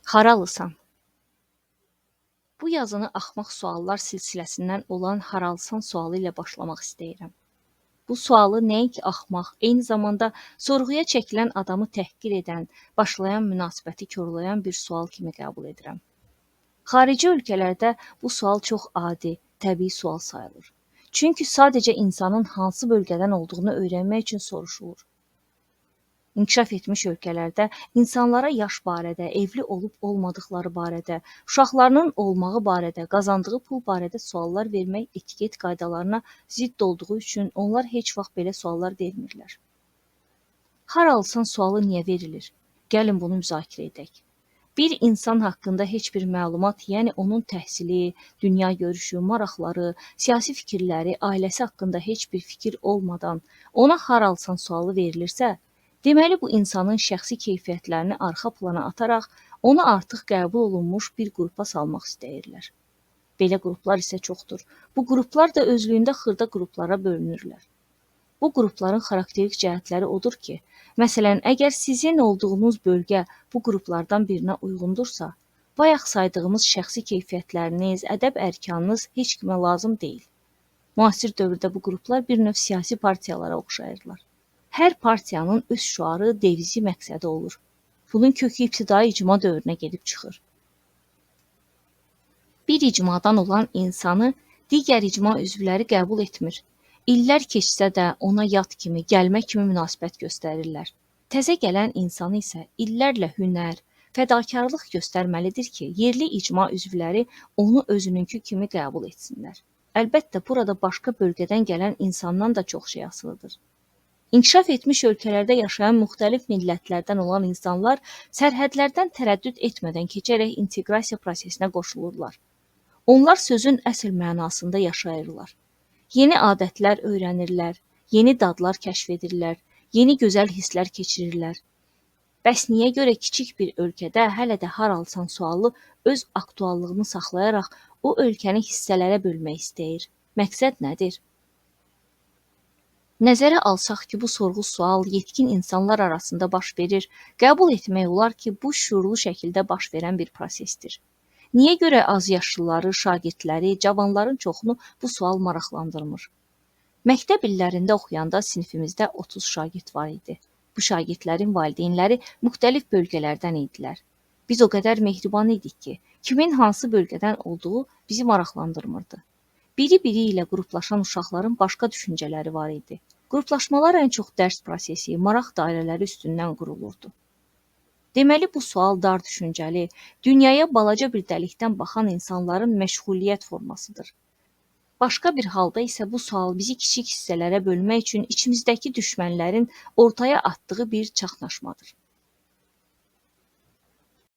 Haralısan? Bu yazını axmaq suallar silsiləsindən olan haralısan sualı ilə başlamaq istəyirəm. Bu sualı nəinki axmaq, eyni zamanda sorğuya çəkilən adamı təhqir edən, başlayan münasibəti korlayan bir sual kimi qəbul edirəm. Xarici ölkələrdə bu sual çox adi, təbii sual sayılır. Çünki sadəcə insanın hansı bölgədən olduğunu öyrənmək üçün soruşulur. İnkişaf etmiş ölkələrdə insanlara yaş barədə, evli olub-olmadıqları barədə, uşaqlarının olmağı barədə, qazandığı pul barədə suallar vermək etiket qaydalarına zidd olduğu üçün onlar heç vaxt belə suallar vermirlər. Haralısan sualı niyə verilir? Gəlin bunu müzakirə edək. Bir insan haqqında heç bir məlumat, yəni onun təhsili, dünya görüşü, maraqları, siyasi fikirləri, ailəsi haqqında heç bir fikir olmadan ona haralısan sualı verilirsə, deməli, bu insanın şəxsi keyfiyyətlərini arxa plana ataraq onu artıq qəbul olunmuş bir qrupa salmaq istəyirlər. Belə qruplar isə çoxdur. Bu qruplar da özlüyündə xırda qruplara bölünürlər. Bu qrupların xarakterik cəhətləri odur ki, məsələn, əgər sizin olduğunuz bölgə bu qruplardan birinə uyğundursa, bayaq saydığımız şəxsi keyfiyyətləriniz, ədəb ərkanınız heç kimə lazım deyil. Müasir dövrdə bu qruplar bir növ siyasi partiyalara oxşayırlar. Hər partiyanın öz şüarı, devizi, məqsədi olur. Bunun kökü ibtidai icma dövrünə gedib çıxır. Bir icmadan olan insanı digər icma üzvləri qəbul etmir. İllər keçsə də ona yad kimi, gəlmə kimi münasibət göstərirlər. Təzə gələn insanı isə illərlə hünər, fədakarlıq göstərməlidir ki, yerli icma üzvləri onu özününkü kimi qəbul etsinlər. Əlbəttə, burada başqa bölgədən gələn insandan da çox şey asılıdır. İnkişaf etmiş ölkələrdə yaşayan müxtəlif millətlərdən olan insanlar sərhədlərdən tərəddüd etmədən keçərək inteqrasiya prosesinə qoşulurlar. Onlar sözün əsl mənasında yaşayırlar. Yeni adətlər öyrənirlər, yeni dadlar kəşf edirlər, yeni gözəl hisslər keçirirlər. Bəs niyə görə kiçik bir ölkədə hələ də haralısan sualı öz aktuallığını saxlayaraq o ölkəni hissələrə bölmək istəyir? Məqsəd nədir? Nəzərə alsaq ki, bu sorğu-sual yetkin insanlar arasında baş verir, qəbul etmək olar ki, bu şuurlu şəkildə baş verən bir prosesdir. Niyə görə azyaşlıları, şagirdləri, cavanların çoxunu bu sual maraqlandırmır? Məktəb illərində oxuyanda sinifimizdə 30 şagird var idi. Bu şagirdlərin valideynləri müxtəlif bölgələrdən idilər. Biz o qədər mehriban idik ki, kimin hansı bölgədən olduğu bizi maraqlandırmırdı. Biri-biri ilə qruplaşan uşaqların başqa düşüncələri var idi. Qruplaşmalar ən çox dərs prosesi, maraq dairələri üstündən qurulurdu. Deməli, bu sual dar düşüncəli, dünyaya balaca bir dəlikdən baxan insanların məşğuliyyət formasıdır. Başqa bir halda isə bu sual bizi kiçik hissələrə bölmək üçün içimizdəki düşmənlərin ortaya atdığı bir çaxnaşmadır.